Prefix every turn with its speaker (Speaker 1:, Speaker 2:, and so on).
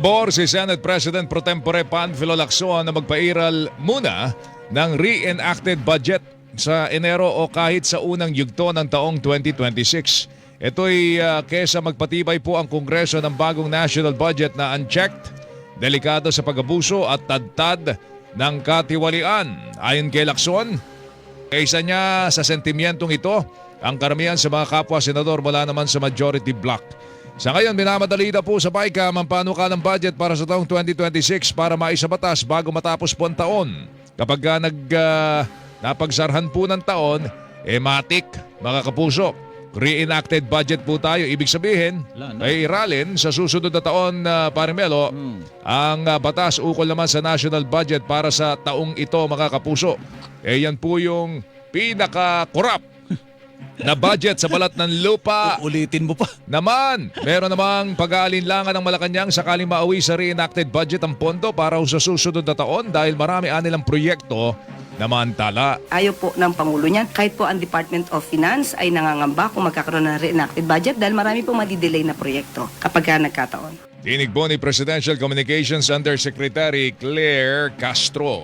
Speaker 1: Pabor si Senate President Pro Tempore Panfilo Lacson na magpairal muna ng reenacted budget sa Enero o kahit sa unang yugto ng taong 2026. Ito'y kesa magpatibay po ang Kongreso ng bagong national budget na unchecked, delikado sa pag-abuso at tadtad ng katiwalian. Ayon kay Lacson, kaysa niya sa sentimentong ito, ang karamihan sa mga kapwa senador mula naman sa majority bloc. Sa ngayon, minamadali na po sa BICAM ang panukalang budget para sa taong 2026 para maisabatas bago matapos po ang taon. Kapag napagsarhan po ng taon, matik, mga kapuso, reenacted budget po tayo. Ibig sabihin, ay iralin sa susunod na taon, Parimelo, ang batas ukol naman sa national budget para sa taong ito, mga kapuso. Yan po yung pinaka-corrupt na budget sa balat ng lupa.
Speaker 2: Ulitin mo pa.
Speaker 1: Naman, meron namang pag-aalinlangan ng Malacanang sakaling mauwi sa reenacted budget ang pondo para sa susunod na taon dahil marami anilang proyekto na mantala.
Speaker 3: Ayaw po ng Pangulo niyan. Kahit po ang Department of Finance ay nangangamba kung magkakaroon ng reenacted budget dahil marami pong madidelay na proyekto kapag nagkataon.
Speaker 1: Dinig po ni Presidential Communications Undersecretary Claire Castro.